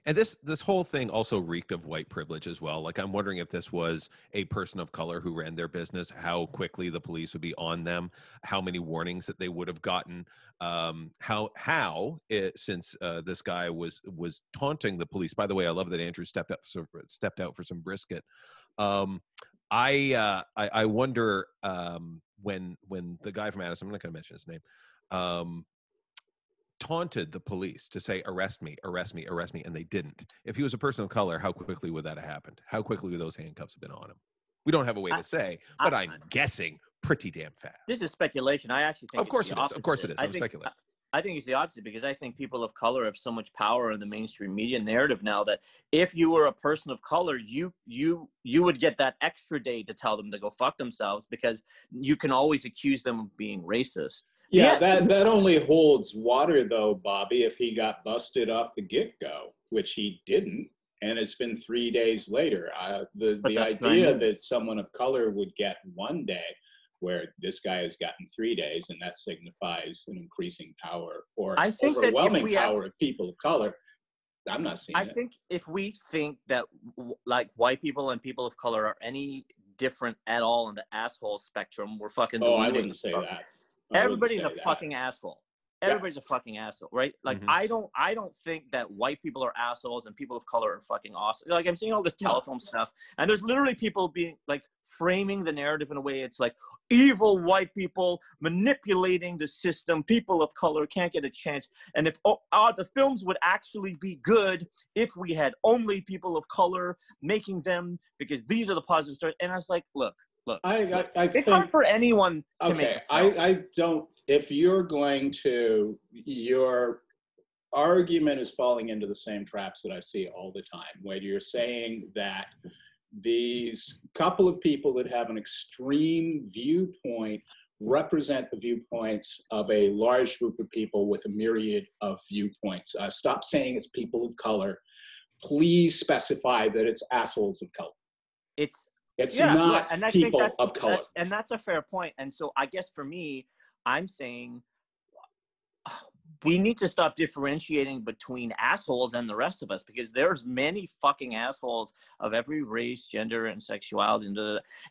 And this whole thing also reeked of white privilege as well. Like, I'm wondering if this was a person of color who ran their business, how quickly the police would be on them, how many warnings that they would have gotten, since this guy was taunting the police. By the way, I love that Andrew stepped out for some brisket. Um, I wonder, when the guy from Addison, I'm not going to mention his name, taunted the police to say, arrest me, arrest me, arrest me, and they didn't. If he was a person of color, how quickly would that have happened? How quickly would those handcuffs have been on him? We don't have a way to say, but I'm guessing pretty damn fast. This is speculation. I actually think of course it is. Of course it is. I'm speculating. I think it's the opposite, because I think people of color have so much power in the mainstream media narrative now that if you were a person of color, you would get that extra day to tell them to go fuck themselves, because you can always accuse them of being racist. Yeah, that only holds water, though, Bobby, if he got busted off the get-go, which he didn't, and it's been 3 days later. The idea that someone of color would get 1 day, where this guy has gotten 3 days, and that signifies an increasing power or overwhelming power of people of color, I'm not seeing it. I think if we think that like white people and people of color are any different at all in the asshole spectrum, we're fucking deluding. I wouldn't say that. Everybody's a fucking asshole. Everybody's a fucking asshole, right? Like, I don't think that white people are assholes and people of color are fucking awesome. Like, I'm seeing all this telefilm stuff, and there's literally people being like framing the narrative in a way it's like evil white people manipulating the system. People of color can't get a chance. And if the films would actually be good if we had only people of color making them, because these are the positive stories. And I was like, look, it's hard for anyone to make a film. I don't, if you're going to, your argument is falling into the same traps that I see all the time, where you're saying that these couple of people that have an extreme viewpoint represent the viewpoints of a large group of people with a myriad of viewpoints. Stop saying it's people of color. Please specify that it's assholes of color. It's not people of color. And that's a fair point. And so I guess for me, I'm saying we need to stop differentiating between assholes and the rest of us, because there's many fucking assholes of every race, gender, and sexuality.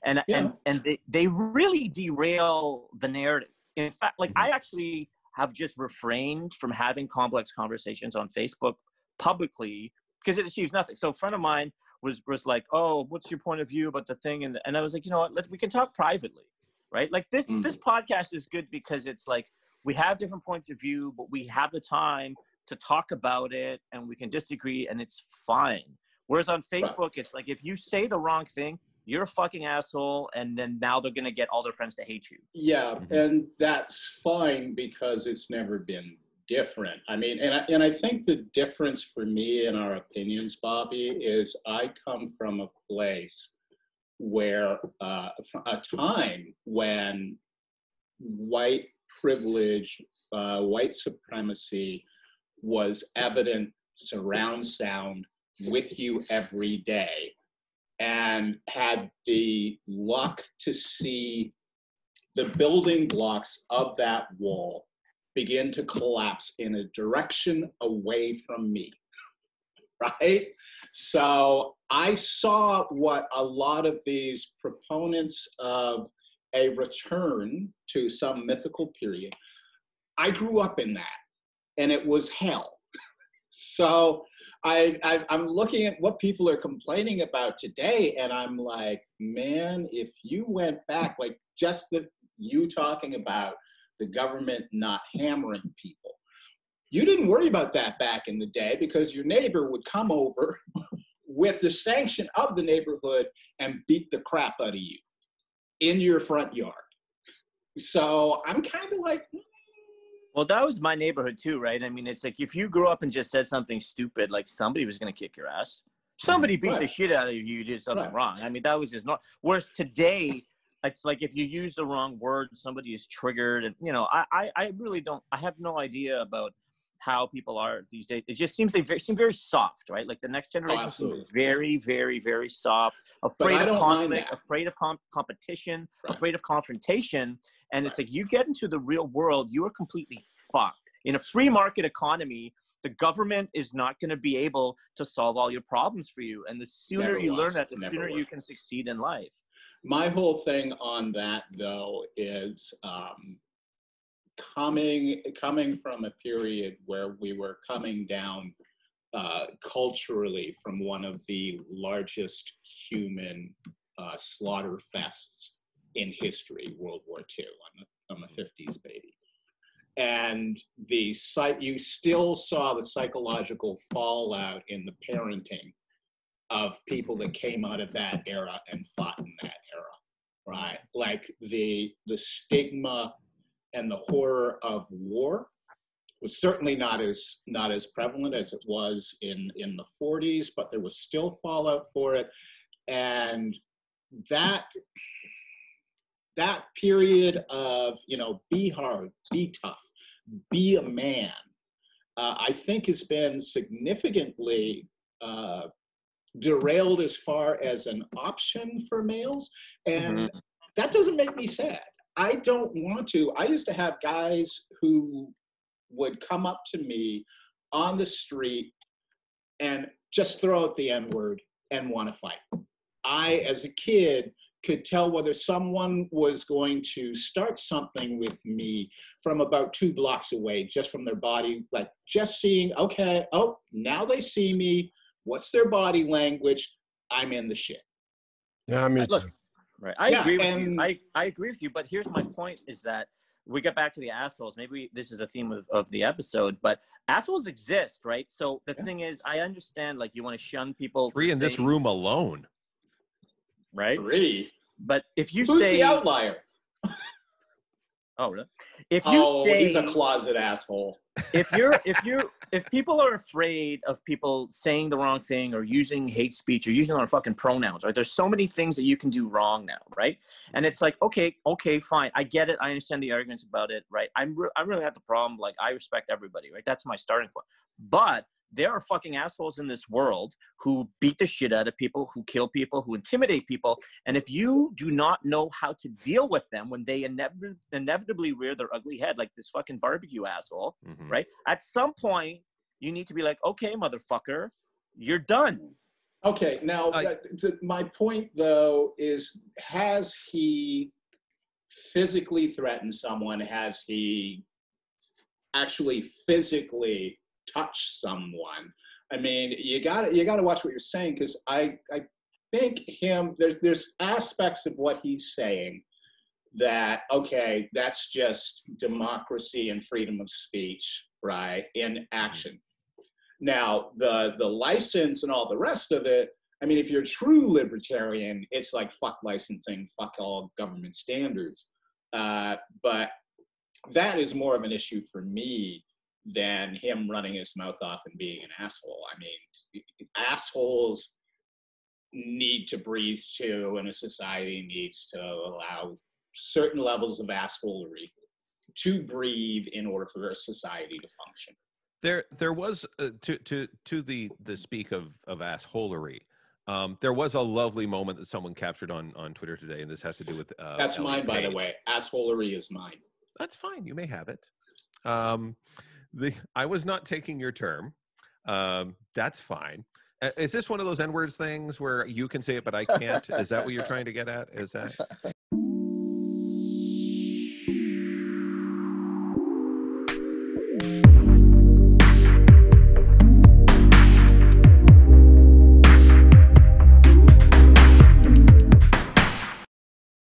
And they really derail the narrative. In fact, like, I actually have just refrained from having complex conversations on Facebook publicly, because it achieves nothing. So a friend of mine was like, oh, what's your point of view about the thing? And I was like, you know what, we can talk privately, right? Like this podcast is good because it's like, we have different points of view, but we have the time to talk about it, and we can disagree, and it's fine. Whereas on Facebook, it's like, if you say the wrong thing, you're a fucking asshole, and then now they're going to get all their friends to hate you. Yeah, and that's fine because it's never been different. I mean, and I think the difference for me in our opinions, Bobby, is I come from a place where a time when white privilege, white supremacy was evident, surround sound, with you every day, and had the luck to see the building blocks of that wall begin to collapse in a direction away from me, right? So I saw what a lot of these proponents of a return to some mythical period, I grew up in that, and it was hell. So I'm looking at what people are complaining about today, and I'm like, man, if you went back, like just you talking about the government not hammering people, you didn't worry about that back in the day, because your neighbor would come over with the sanction of the neighborhood and beat the crap out of you in your front yard. So I'm kind of like, well, that was my neighborhood too, right? I mean, it's like, if you grew up and just said something stupid, like, somebody was going to kick your ass. Somebody beat the shit out of you, you did something wrong. I mean, that was just not. Whereas today, it's like, if you use the wrong word, somebody is triggered. And, you know, I really don't, I have no idea about how people are these days. It just seems they seem very soft, right? Like the next generation seems very, very, very soft, afraid of conflict, afraid of competition, afraid of confrontation. And it's like, you get into the real world, you are completely fucked. In a free market economy, the government is not going to be able to solve all your problems for you. And the sooner Never you learn was. that, the Never sooner was. you can succeed in life. My whole thing on that, though, is coming from a period where we were coming down culturally from one of the largest human slaughter fests in history, World War II. I'm a 50s baby. And you still saw the psychological fallout in the parenting of people that came out of that era and fought in that era, right? Like the stigma and the horror of war was certainly not as prevalent as it was in the 40s, but there was still fallout for it. And that period of, be hard, be tough, be a man, I think has been significantly derailed as far as an option for males. And that doesn't make me sad. I don't want to. I used to have guys who would come up to me on the street and just throw out the N-word and want to fight. I, as a kid, could tell whether someone was going to start something with me from about 2 blocks away, just from their body, like just seeing, okay, oh, now they see me. What's their body language? I'm in the shit. Yeah, me too. Right. I agree with you. I agree with you. But here's my point is that we get back to the assholes. Maybe this is the theme of the episode, but assholes exist, right? So the thing is, I understand, like, you want to shun people. 3 in this room alone. Right? 3? But if you Who's say... the outlier? Oh, really? If you say... he's a closet asshole. If people are afraid of people saying the wrong thing or using hate speech or using their fucking pronouns, right? There's so many things that you can do wrong now, right? And it's like, okay, fine. I get it. I understand the arguments about it, right? I really have the problem. Like, I respect everybody, right? That's my starting point. But there are fucking assholes in this world who beat the shit out of people, who kill people, who intimidate people. And if you do not know how to deal with them when they inevitably rear their ugly head, like this fucking barbecue asshole, right? At some point, you need to be like, okay, motherfucker, you're done. Okay, now, my point, though, is, has he physically threatened someone? Has he actually physically touch someone? I mean, you gotta watch what you're saying, because I think there's aspects of what he's saying that, okay, that's just democracy and freedom of speech, right, in action. Now, the license and all the rest of it, I mean, if you're a true libertarian, it's like fuck licensing, fuck all government standards. But that is more of an issue for me than him running his mouth off and being an asshole. I mean, assholes need to breathe too, and a society needs to allow certain levels of assholery to breathe in order for a society to function. There was to the speak of assholery. There was a lovely moment that someone captured on Twitter today, and this has to do with that's Elliot mine, by Page. the way. Assholery is mine. That's fine. You may have it. I was not taking your term. That's fine. Is this one of those N-words things where you can say it but I can't? Is that what you're trying to get at? Is that?